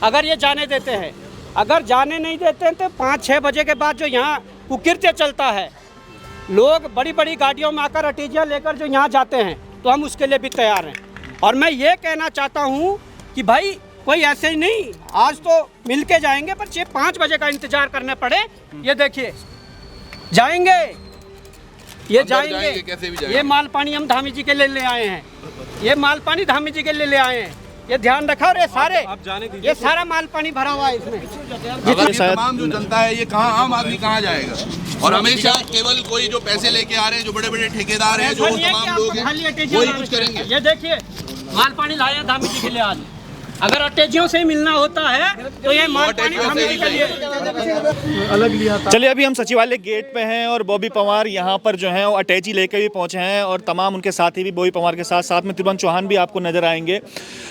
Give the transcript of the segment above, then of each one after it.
अगर ये जाने देते हैं। अगर जाने नहीं देते हैं तो 5-6 बजे के बाद जो यहाँ कुकृत्य चलता है, लोग बड़ी बड़ी गाड़ियों में आकर अटैचियाँ लेकर जो यहाँ जाते हैं, तो हम उसके लिए भी तैयार हैं। और मैं ये कहना चाहता हूँ कि भाई कोई ऐसे ही नहीं, आज तो मिल के जाएंगे, पर 5 बजे का इंतजार करने पड़े। ये देखिए जाएंगे, ये जाएंगे, कैसे भी जाएंगे। ये माल पानी हम धामी जी के लिए ले आए हैं, ये माल पानी धामी जी के लिए ले आए हैं, ये ध्यान रखा। और ये सारे ये सारा माल पानी भरा हुआ है इसमें। अगर ये तमाम जो जनता है, ये कहाँ, आम आदमी कहाँ जाएगा? और हमेशा केवल कोई जो पैसे लेके आ रहे हैं, जो बड़े बड़े ठेकेदार हैं, जो तमाम लोग हैं, वही कुछ करेंगे। ये देखिए माल पानी लाया धामी जी के लिए आज। अगर अटैचियों से मिलना होता है तो ये माल पानी धामी जी के लिए अलग लिया था। चलिए, अभी हम सचिवालय गेट पे हैं और बॉबी पंवार यहाँ पर जो हैं वो अटैची लेकर भी पहुँचे हैं और तमाम उनके साथी भी बॉबी पंवार के साथ में त्रिभुवन चौहान भी आपको नजर आएंगे।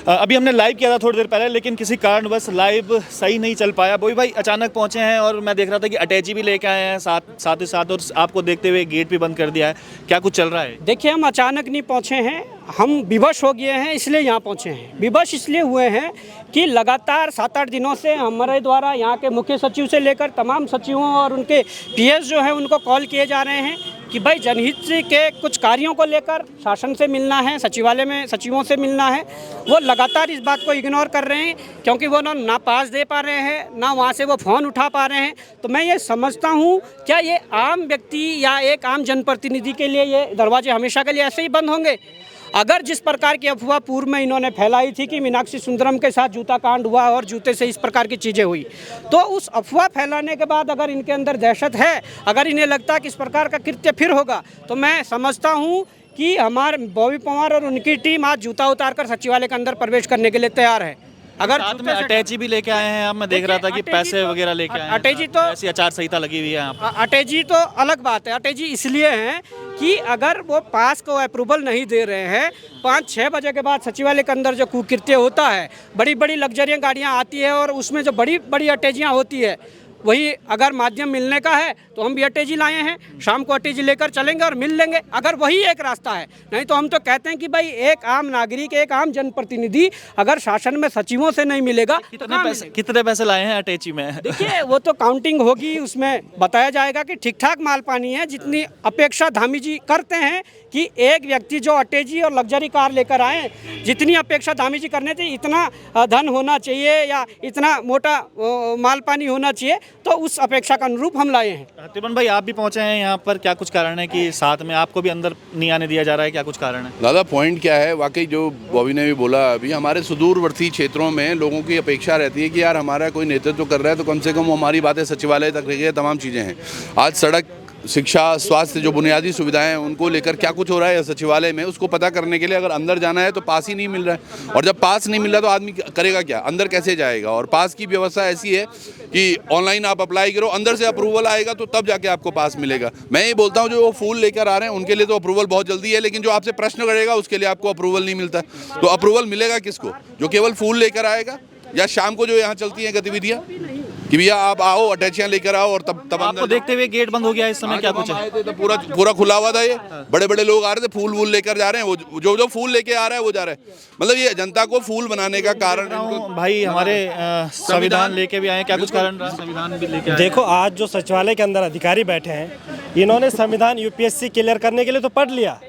अभी हमने लाइव किया था थोड़ी देर पहले, लेकिन किसी कारणवश लाइव सही नहीं चल पाया। बॉबी भाई अचानक पहुँचे हैं और मैं देख रहा था कि अटैची भी लेके आए हैं साथ ही साथ, और आपको देखते हुए गेट भी बंद कर दिया है। क्या कुछ चल रहा है? देखिए, हम अचानक नहीं पहुँचे हैं, हम विवश हो गए हैं, इसलिए यहाँ पहुँचे हैं। विवश इसलिए हुए हैं कि लगातार 7-8 दिनों से हमारे द्वारा यहाँ के मुख्य सचिव से लेकर तमाम सचिवों और उनके पीएस जो हैं उनको कॉल किए जा रहे हैं कि भाई जनहित के कुछ कार्यों को लेकर शासन से मिलना है, सचिवालय में सचिवों से मिलना है। वो लगातार इस बात को इग्नोर कर रहे हैं, क्योंकि वो ना पास दे पा रहे हैं, ना वहाँ से वो फ़ोन उठा पा रहे हैं। तो मैं ये समझता हूँ, क्या ये आम व्यक्ति या एक आम जनप्रतिनिधि के लिए ये दरवाजे हमेशा के लिए ऐसे ही बंद होंगे? अगर जिस प्रकार की अफवाह पूर्व में इन्होंने फैलाई थी कि मीनाक्षी सुंदरम के साथ जूता कांड हुआ और जूते से इस प्रकार की चीज़ें हुई, तो उस अफवाह फैलाने के बाद अगर इनके अंदर दहशत है, अगर इन्हें लगता है कि इस प्रकार का कृत्य फिर होगा, तो मैं समझता हूं कि हमारे बॉबी पंवार और उनकी टीम आज जूता उतारकर सचिवालय के अंदर प्रवेश करने के लिए तैयार है। अगर साथ में अटैची भी लेके आए हैं, अब मैं देख रहा था कि पैसे वगैरह लेके आए हैं। अटैची तो ऐसी आचार संहिता लगी हुई है यहाँ पर। अटैची तो अलग बात है। अटैची इसलिए है कि अगर वो पास को अप्रूवल नहीं दे रहे हैं, 5-6 बजे के बाद सचिवालय के अंदर जो कुकृत्य होता है, बड़ी बड़ी लग्जरियस गाड़ियाँ आती है और उसमें जो बड़ी बड़ी अटैचियाँ होती है, वही अगर माध्यम मिलने का है तो हम भी अटैची लाए हैं, शाम को अटैची लेकर चलेंगे और मिल लेंगे, अगर वही एक रास्ता है। नहीं तो हम तो कहते हैं कि भाई एक आम नागरिक, एक आम जनप्रतिनिधि अगर शासन में सचिवों से नहीं मिलेगा, कितने पैसे लाए हैं अटैची में? देखिए, वो तो काउंटिंग होगी, उसमें बताया जाएगा कि ठीक ठाक माल पानी है, जितनी अपेक्षा धामी जी करते हैं कि एक व्यक्ति जो अटैची और लग्जरी कार लेकर आए, जितनी अपेक्षा धामी जी करने थे, इतना धन होना चाहिए या इतना मोटा माल पानी होना चाहिए, तो उस अपेक्षा का अनुरूप हम लाए हैं। त्रिभुवन भाई, आप भी पहुंचे हैं यहाँ पर, क्या कुछ कारण है कि साथ में आपको भी अंदर नहीं आने दिया जा रहा है? क्या कुछ कारण है? दादा, पॉइंट क्या है, वाकई जो बॉबी ने भी बोला, अभी हमारे सुदूरवर्ती क्षेत्रों में लोगों की अपेक्षा रहती है कि यार हमारा कोई नेतृत्व कर रहा है तो कम से कम वो हमारी बातें सचिवालय तक रखे, तमाम चीज़ें हैं। आज सड़क, शिक्षा, स्वास्थ्य, जो बुनियादी सुविधाएं हैं उनको लेकर क्या कुछ हो रहा है सचिवालय में, उसको पता करने के लिए अगर अंदर जाना है तो पास ही नहीं मिल रहा है, और जब पास नहीं मिल रहा तो आदमी करेगा क्या, अंदर कैसे जाएगा? और पास की व्यवस्था ऐसी है कि ऑनलाइन आप अप्लाई करो, अंदर से अप्रूवल आएगा तो तब जाके आपको पास मिलेगा। मैं ये बोलता हूँ, जो वो फूल लेकर आ रहे हैं उनके लिए तो अप्रूवल बहुत जल्दी है, लेकिन जो आपसे प्रश्न करेगा उसके लिए आपको अप्रूवल नहीं मिलता। तो अप्रूवल मिलेगा किसको? जो केवल फूल लेकर आएगा, या शाम को जो यहाँ चलती हैं गतिविधियाँ कि भैया आप आओ, अटैचियाँ लेकर आओ, और तब आपको देखते हुए गेट बंद हो गया इस समय? क्या कुछ है? तो पूरा खुला हुआ था, ये बड़े बड़े लोग आ रहे थे, फूल वूल लेकर जा रहे हैं, वो जो फूल लेके आ रहा है वो जा रहा है। मतलब ये जनता को फूल बनाने का कारण भाई, हमारे संविधान लेके भी आए, क्या कुछ कारण रहा? संविधान भी लेके आए। देखो, आज जो सचिवालय के अंदर अधिकारी बैठे हैं, इन्होंने संविधान यूपीएससी क्लियर करने के लिए तो पढ़ लिया,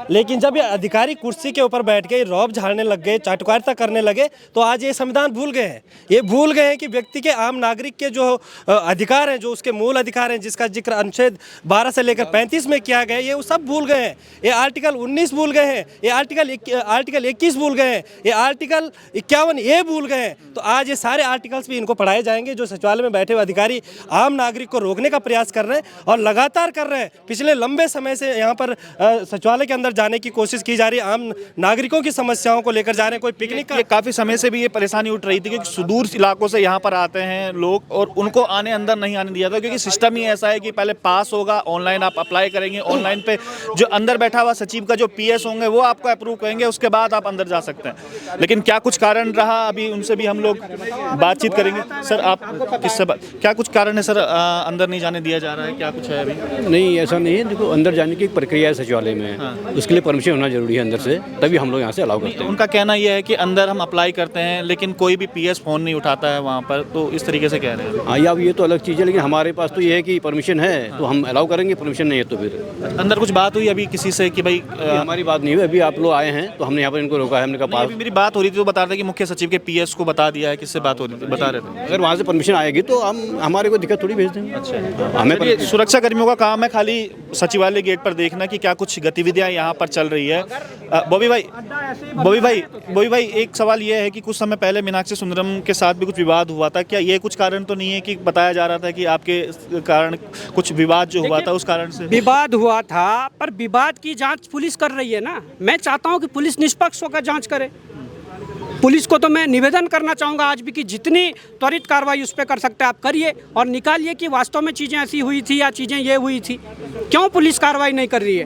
लेकिन जब ये अधिकारी कुर्सी के ऊपर बैठ के रौब झाड़ने लग गए, चाटुकारिता करने लगे, तो आज ये संविधान भूल गए हैं। ये भूल गए हैं कि व्यक्ति के, आम नागरिक के जो अधिकार हैं, जो उसके मूल अधिकार हैं, जिसका जिक्र अनुच्छेद 12 से लेकर 35 में किया गया, ये वो सब भूल गए हैं। ये आर्टिकल 19 भूल गए हैं, ये आर्टिकल 21 भूल गए हैं, ये आर्टिकल 51A भूल गए हैं। तो आज ये सारे आर्टिकल्स भी इनको पढ़ाए जाएंगे। जो सचिवालय में बैठे हुए अधिकारी आम नागरिक को रोकने का प्रयास कर रहे हैं और लगातार कर रहे हैं, पिछले लंबे समय से यहाँ पर सचिवालय के अंदर जाने की कोशिश की जा रही है, आम नागरिकों की समस्याओं को लेकर जा रहे हैं। कोई पिकनिक का काफी समय से भी ये परेशानी उठ रही थी, क्योंकि सुदूर इलाकों से यहाँ पर आते हैं लोग और उनको आने अंदर नहीं आने दिया था, क्योंकि सिस्टम ही ऐसा है कि पहले पास होगा, ऑनलाइन आप अप्लाई करेंगे, ऑनलाइन पे जो अंदर बैठा हुआ सचिव का जो पीएस होंगे वो आपको अप्रूव करेंगे, उसके बाद आप अंदर जा सकते हैं। लेकिन क्या कुछ कारण रहा, अभी उनसे भी हम लोग बातचीत करेंगे। सर, आप किससे क्या कुछ कारण है सर, अंदर नहीं जाने दिया जा रहा है? क्या कुछ है अभी? नहीं, ऐसा नहीं है। देखो, अंदर जाने की एक प्रक्रिया है सचिवालय में, उसके लिए परमिशन होना जरूरी है अंदर से, तभी हम लोग यहाँ से अलाउ करते हैं। उनका कहना यह है कि अंदर हम अप्लाई करते हैं लेकिन कोई भी पीएस फ़ोन नहीं उठाता है वहाँ पर, तो इस तरीके से कह रहे हैं। हाँ, या ये तो अलग चीज़ है, लेकिन हमारे पास तो ये है कि परमिशन है तो हम अलाउ करेंगे, परमिशन नहीं है तो फिर अंदर कुछ बात हुई अभी किसी से कि भाई ये हमारी बात नहीं हुई। अभी आप लोग आए हैं तो हमने यहाँ पर इनको रोका है, हमने कहा नहीं, अभी मेरी बात हो रही थी तो बता रहे थे कि मुख्य सचिव के पीएस को बता दिया है, किससे बात हो रही थी बता रहे थे। अगर वहाँ से परमिशन आएगी तो हम हमारे को दिक्कत थोड़ी भेज देंगे। अच्छा, हमें चलिए, सुरक्षा कर्मियों का काम है खाली सचिवालय गेट पर देखना कि क्या कुछ गतिविधियां यहाँ पर चल रही है। बॉबी भाई एक सवाल ये है कि कुछ समय पहले मीनाक्षी सुंदरम के साथ भी कुछ विवाद हुआ था, क्या ये कुछ कारण तो नहीं है कि बताया जा रहा था कि आपके कारण कुछ विवाद जो हुआ था उस कारण से? विवाद हुआ था, पर विवाद की जांच पुलिस कर रही है ना। मैं चाहता हूं कि पुलिस निष्पक्ष होकर जांच करे। पुलिस को तो मैं निवेदन करना चाहूँगा आज भी कि जितनी त्वरित कार्रवाई उस पर कर सकते हैं आप करिए और निकालिए कि वास्तव में चीज़ें ऐसी हुई थी या चीज़ें ये हुई थी। क्यों पुलिस कार्रवाई नहीं कर रही है?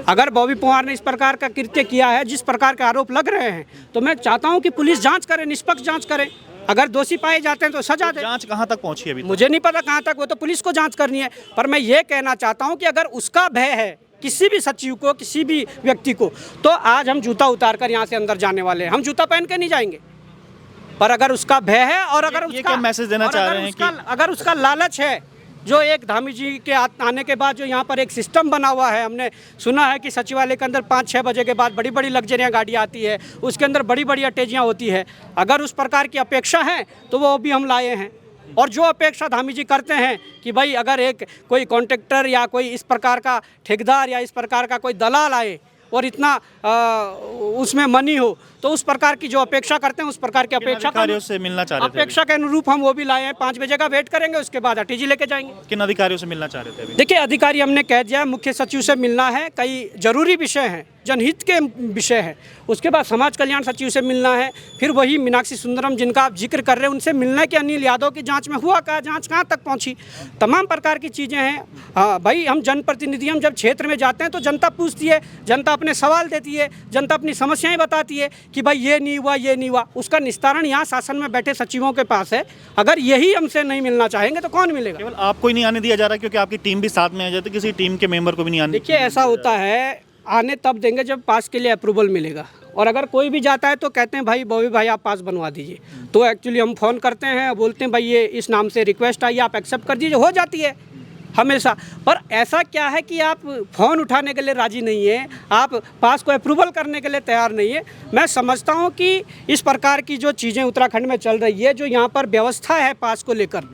अगर बॉबी पवार ने इस प्रकार का कृत्य किया है, जिस प्रकार के आरोप लग रहे हैं, तो मैं चाहता हूं कि पुलिस जांच करे, निष्पक्ष जांच करे। अगर दोषी पाए जाते हैं तो सजा दे। जांच कहां तक पहुंची है अभी? मुझे नहीं पता कहां तक, वो तो पुलिस को जांच करनी है। पर मैं ये कहना चाहता हूं कि अगर उसका भय है किसी भी सचिव को, किसी भी व्यक्ति को, तो आज हम जूता उतार कर यहाँ से अंदर जाने वाले हैं। हम जूता पहन के नहीं जाएंगे। पर अगर उसका भय है और अगर ये क्या मैसेज देना चाह रहे हैं कि अगर उसका लालच है, जो एक धामी जी के आने के बाद जो यहाँ पर एक सिस्टम बना हुआ है, हमने सुना है कि सचिवालय के अंदर 5-6 बजे के बाद बड़ी बड़ी लग्जरियाँ गाड़ी आती है, उसके अंदर बड़ी बड़ी अटैचियाँ होती है। अगर उस प्रकार की अपेक्षा है तो वो भी हम लाए हैं। और जो अपेक्षा धामी जी करते हैं कि भाई अगर एक कोई कॉन्ट्रैक्टर या कोई इस प्रकार का ठेकेदार या इस प्रकार का कोई दलाल आए और इतना उसमें मनी हो, तो उस प्रकार की जो अपेक्षा करते हैं उस प्रकार की अधिकारियों से मिलना चाह रहे थे? अपेक्षा के अनुरूप हम वो भी लाए हैं। 5 बजे का वेट करेंगे, उसके बाद अटीजी लेके जाएंगे। किन अधिकारियों से मिलना चाह रहे थे अभी? देखिए, अधिकारी हमने कह दिया, मुख्य सचिव से मिलना है, कई जरूरी विषय हैं, जनहित के विषय है। उसके बाद समाज कल्याण सचिव से मिलना है, फिर वही मीनाक्षी सुंदरम जिनका आप जिक्र कर रहे हैं उनसे मिलना है कि अनिल यादव की जांच में हुआ क्या, जांच कहाँ तक पहुँची, तमाम प्रकार की चीज़ें हैं। हाँ भाई, हम जनप्रतिनिधि, हम जब क्षेत्र में जाते हैं तो जनता पूछती है, जनता अपने सवाल देती है, जनता अपनी समस्याएं बताती है कि भाई ये नहीं हुआ, ये नहीं हुआ। उसका निस्तारण यहाँ शासन में बैठे सचिवों के पास है। अगर यही हमसे नहीं मिलना चाहेंगे तो कौन मिलेगा? केवल आपको ही नहीं आने दिया जा रहा क्योंकि आपकी टीम भी साथ में आ जाती, किसी टीम के मेंबर को भी नहीं आने? देखिए, ऐसा होता है, आने तब देंगे जब पास के लिए अप्रूवल मिलेगा। और अगर कोई भी जाता है तो कहते हैं भाई बॉबी भाई आप पास बनवा दीजिए, तो एक्चुअली हम फ़ोन करते हैं, बोलते हैं भाई ये इस नाम से रिक्वेस्ट आई, आप एक्सेप्ट कर दीजिए, हो जाती है हमेशा। पर ऐसा क्या है कि आप फ़ोन उठाने के लिए राज़ी नहीं है, आप पास को अप्रूवल करने के लिए तैयार नहीं है। मैं समझता हूँ कि इस प्रकार की जो चीज़ें उत्तराखंड में चल रही है, जो यहाँ पर व्यवस्था है पास को लेकर,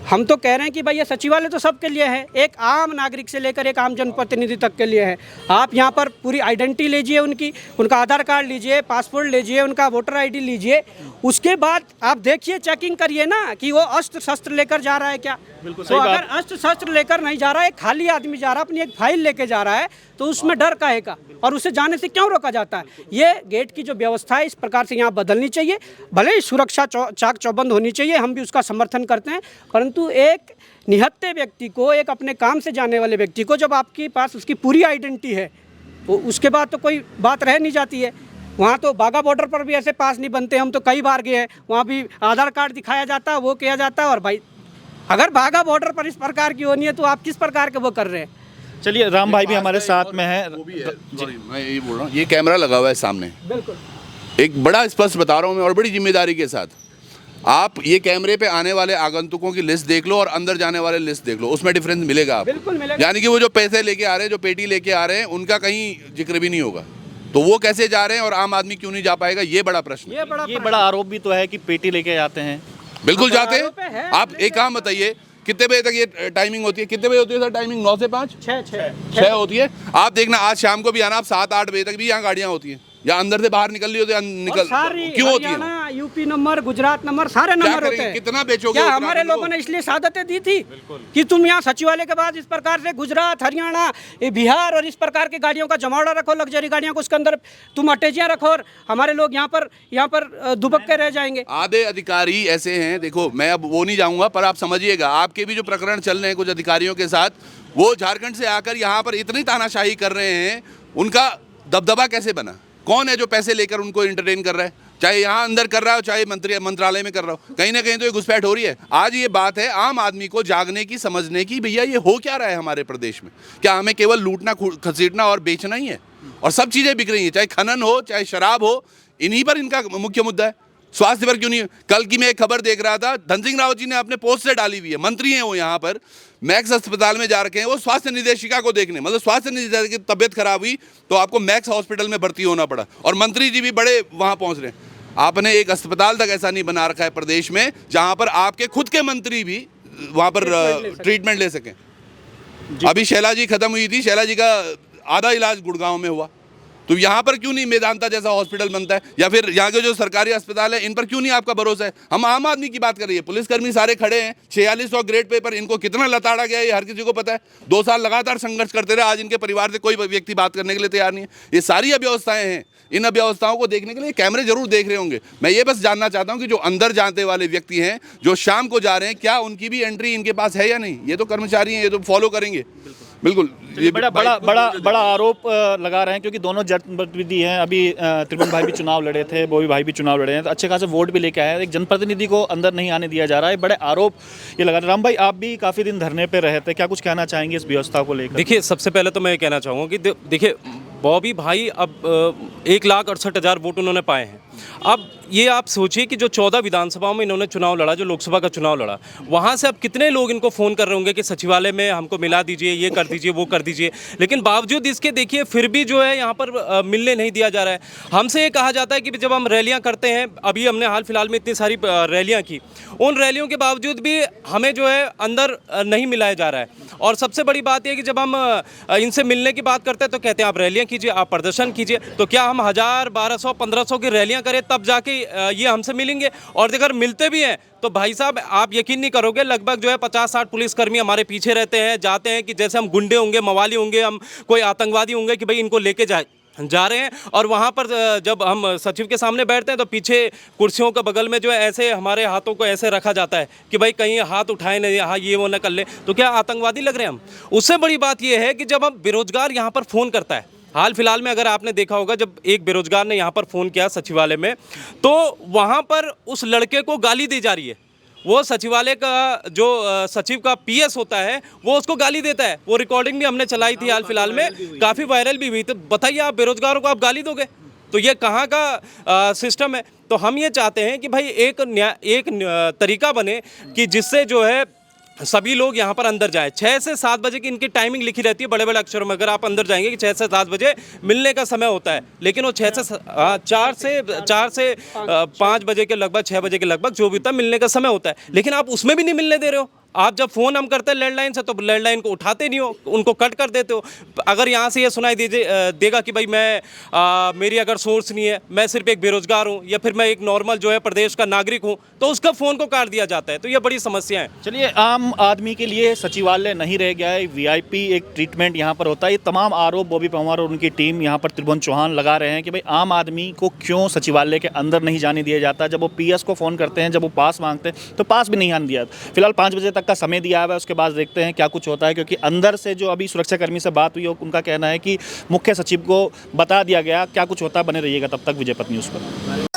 हम तो कह रहे हैं कि भाई ये सचिवालय तो सबके लिए है, एक आम नागरिक से लेकर एक आम जनप्रतिनिधि तक के लिए है। आप यहाँ पर पूरी आइडेंटिटी लीजिए उनका आधार कार्ड लीजिए, पासपोर्ट लीजिए, उनका वोटर आईडी लीजिए, उसके बाद आप देखिए, चेकिंग करिए ना कि वो अस्त्र शस्त्र लेकर जा रहा है क्या। तो अगर अस्त्र शस्त्र लेकर नहीं जा रहा है, खाली आदमी जा रहा है, अपनी एक फाइल लेके जा रहा है, तो उसमें डर काहे का, और उसे जाने से क्यों रोका जाता है? ये गेट की जो व्यवस्था है इस प्रकार से यहाँ बदलनी चाहिए। भले ही सुरक्षा चाक चौबंद होनी चाहिए, हम भी उसका समर्थन करते हैं, परंतु एक निहत्थे व्यक्ति को, एक अपने काम से जाने वाले व्यक्ति को, जब आपके पास उसकी पूरी आइडेंटिटी है तो उसके बाद तो कोई बात रह नहीं जाती है। वहाँ तो बाघा बॉर्डर पर भी ऐसे पास नहीं बनते, हम तो कई बार गए हैं, वहाँ भी आधार कार्ड दिखाया जाता है, वो किया जाता है। और भाई अगर बाघा बॉर्डर पर इस प्रकार की होनी है तो आप किस प्रकार के वो कर रहे हैं? चलिए, राम भाई भी हमारे साथ में है। सॉरी, मैं यही बोल रहा हूँ, ये कैमरा लगा हुआ है सामने, बिल्कुल एक बड़ा स्पष्ट बता रहा हूँ मैं और बड़ी जिम्मेदारी के साथ। आप ये कैमरे पे आने वाले आगंतुकों की लिस्ट देख लो और अंदर जाने वाले लिस्ट देख लो, उसमें डिफरेंस मिलेगा आपको। बिल्कुल मिलेगा। यानी कि वो जो पैसे लेके आ रहे हैं, जो पेटी लेके आ रहे हैं, उनका कहीं जिक्र भी नहीं होगा। तो वो कैसे जा रहे हैं और आम आदमी क्यों नहीं जा पाएगा, ये बड़ा प्रश्न है। ये बड़ा आरोप भी तो है कि पेटी लेके जाते हैं। बिल्कुल जाते हैं। आप एक काम बताइए, कितने बजे तक ये टाइमिंग होती है? कितने बजे होती है सर टाइमिंग? 9 से 5? 6 होती है। आप देखना, आज शाम को भी आना, आप 7-8 बजे तक भी यहाँ गाड़ियाँ होती हैं, या अंदर से बाहर निकल रही होती है, निकल क्यों होती है? यूपी नंबर, गुजरात नंबर, सारे नंबर होते हैं। कितना बेचोगे? क्या हमारे लोगों ने इसलिए सादतें दी थी कि तुम यहाँ सचिवालय के बाद इस प्रकार से गुजरात, हरियाणा, बिहार और इस प्रकार की गाड़ियों का जमावड़ा रखो, लग्जरी गाड़ियों को, उसके अंदर तुम अटैचियाँ रखो और हमारे लोग यहाँ पर दुबक के रह जाएंगे। आधे अधिकारी ऐसे हैं, देखो मैं अब वो नहीं जाऊंगा, पर आप समझिएगा, आपके भी जो प्रकरण चल रहे हैं कुछ अधिकारियों के साथ, वो झारखंड से आकर यहाँ पर इतनी तानाशाही कर रहे हैं, उनका दबदबा कैसे बना? कौन है जो पैसे लेकर उनको एंटरटेन कर रहा है? चाहे यहाँ अंदर कर रहा हो, चाहे मंत्रालय में कर रहा हो, कहीं ना कहीं तो ये घुसपैठ हो रही है। आज ये बात है आम आदमी को जागने की, समझने की, भैया ये हो क्या रहा है हमारे प्रदेश में? क्या हमें केवल लूटना, घसीटना और बेचना ही है? और सब चीज़ें बिक रही हैं, चाहे खनन हो चाहे शराब हो, इन्हीं पर इनका मुख्य मुद्दा है। स्वास्थ्य पर क्यों नहीं? कल की मैं एक खबर देख रहा था, धन सिंह रावत जी ने अपने पोस्ट से डाली हुई है, मंत्री हैं वो, यहाँ पर मैक्स अस्पताल में जा रखे हैं वो स्वास्थ्य निदेशिका को देखने, मतलब स्वास्थ्य निदेशिका की तबीयत खराब हुई तो आपको मैक्स हॉस्पिटल में भर्ती होना पड़ा, और मंत्री जी भी बड़े वहाँ पहुँच रहे हैं। आपने एक अस्पताल तक ऐसा नहीं बना रखा है प्रदेश में जहाँ पर आपके खुद के मंत्री भी वहाँ पर ट्रीटमेंट ले सकें। अभी शैला जी खत्म हुई थी, शैला जी का आधा इलाज गुड़गांव में हुआ, तो यहाँ पर क्यों नहीं मेदांता जैसा हॉस्पिटल बनता है? या फिर यहाँ के जो सरकारी अस्पताल है इन पर क्यों नहीं आपका भरोसा है? हम आम आदमी की बात कर रही है, पुलिसकर्मी सारे खड़े हैं, 4600 ग्रेड पे पर इनको कितना लताड़ा गया है ये हर किसी को पता है। 2 साल लगातार संघर्ष करते रहे, आज इनके परिवार से कोई व्यक्ति बात करने के लिए तैयार नहीं है। ये सारी अव्यवस्थाएं हैं, इन अव्यवस्थाओं को देखने के लिए कैमरे जरूर देख रहे होंगे। मैं ये बस जानना चाहता हूँ कि जो अंदर जाने वाले व्यक्ति हैं, जो शाम को जा रहे हैं, क्या उनकी भी एंट्री इनके पास है या नहीं? ये तो कर्मचारी हैं, ये तो फॉलो करेंगे। बिल्कुल, ये बड़ा आरोप लगा रहे हैं, क्योंकि दोनों जनप्रतिनिधि हैं। अभी त्रिभुवन भाई भी चुनाव लड़े थे, बॉबी भाई भी चुनाव लड़े हैं, तो अच्छे खासे वोट भी लेके आए हैं। एक जनप्रतिनिधि को अंदर नहीं आने दिया जा रहा है, बड़े आरोप ये लगा रहे हैं। राम भाई, आप भी काफ़ी दिन धरने पे रहे थे, क्या कुछ कहना चाहेंगे इस व्यवस्था को लेकर? देखिए, सबसे पहले तो मैं ये कहना चाहूँगा कि देखिए, बॉबी भाई अब 1,68,000 वोट उन्होंने पाए हैं। अब ये आप सोचिए कि जो 14 विधानसभाओं में इन्होंने चुनाव लड़ा, जो लोकसभा का चुनाव लड़ा, वहाँ से अब कितने लोग इनको फ़ोन कर रहे होंगे कि सचिवालय में हमको मिला दीजिए, ये कर दीजिए, वो कर दीजिए। लेकिन बावजूद इसके देखिए फिर भी जो है यहाँ पर मिलने नहीं दिया जा रहा है। हमसे ये कहा जाता है कि जब हम रैलियाँ करते हैं, अभी हमने हाल फिलहाल में इतनी सारी रैलियाँ की, उन रैलियों के बावजूद भी हमें जो है अंदर नहीं मिलाया जा रहा है। और सबसे बड़ी बात यह कि जब हम इनसे मिलने की बात करते हैं तो कहते हैं आप रैलियाँ कीजिए, आप प्रदर्शन कीजिए। तो क्या हम 1000, 1200, 1500 की रैलियाँ करें तब जाके ये हमसे मिलेंगे? और अगर मिलते भी हैं तो भाई साहब आप यकीन नहीं करोगे, लगभग जो है 50-60 पुलिसकर्मी हमारे पीछे रहते हैं, जाते हैं कि जैसे हम गुंडे होंगे, मवाली होंगे, हम कोई आतंकवादी होंगे कि भाई इनको लेके जा रहे हैं। और वहाँ पर जब हम सचिव के सामने बैठते हैं तो पीछे कुर्सियों के बगल में जो है ऐसे हमारे हाथों को ऐसे रखा जाता है कि भाई कहीं हाथ उठाए नहीं, हाँ ये वो न कर ले। तो क्या आतंकवादी लग रहे हैं हम? उससे बड़ी बात यह है कि जब हम बेरोजगार यहाँ पर फ़ोन करता है, हाल फिलहाल में अगर आपने देखा होगा, जब एक बेरोजगार ने यहाँ पर फ़ोन किया सचिवालय में, तो वहाँ पर उस लड़के को गाली दी जा रही है। वो सचिवालय का जो सचिव का पीएस होता है वो उसको गाली देता है। वो रिकॉर्डिंग भी हमने चलाई थी हाल फिलहाल में, काफ़ी वायरल भी हुई। तो बताइए, आप बेरोजगारों को आप गाली दोगे? तो ये कहाँ का सिस्टम है? तो हम ये चाहते हैं कि भाई एक तरीका बने कि जिससे जो है सभी लोग यहाँ पर अंदर जाए। 6 से 7 बजे की इनकी टाइमिंग लिखी रहती है बड़े बड़े अक्षरों में, अगर आप अंदर जाएंगे कि 6 से 7 बजे मिलने का समय होता है, लेकिन वो 4 से 5 बजे के लगभग, 6 बजे के लगभग जो भी होता है मिलने का समय होता है, लेकिन आप उसमें भी नहीं मिलने दे रहे हो। आप जब फ़ोन हम करते हैं लैंडलाइन से तो लैंडलाइन को उठाते नहीं हो, उनको कट कर देते हो। अगर यहाँ से ये सुनाई देगा कि भाई मेरी अगर सोर्स नहीं है, मैं सिर्फ एक बेरोजगार हूँ या फिर मैं एक नॉर्मल जो है प्रदेश का नागरिक हूँ, तो उसका फ़ोन को काट दिया जाता है। तो ये बड़ी समस्या है। चलिए, आम आदमी के लिए सचिवालय नहीं रह गया है, वीआईपी एक ट्रीटमेंट यहाँ पर होता है। ये तमाम आरोप बॉबी पवार और उनकी टीम यहाँ पर त्रिभुवन चौहान लगा रहे हैं कि भाई आम आदमी को क्यों सचिवालय के अंदर नहीं जाने दिया जाता। जब वो पीएस को फ़ोन करते हैं, जब वो पास मांगते हैं तो पास भी नहीं आने दिया। फिलहाल 5 बजे तक का समय दिया हुआ है, उसके बाद देखते हैं क्या कुछ होता है। क्योंकि अंदर से जो अभी सुरक्षाकर्मी से बात हुई, उनका कहना है कि मुख्य सचिव को बता दिया गया क्या कुछ होता है। बने रहिएगा तब तक विजय पथ न्यूज़ पर।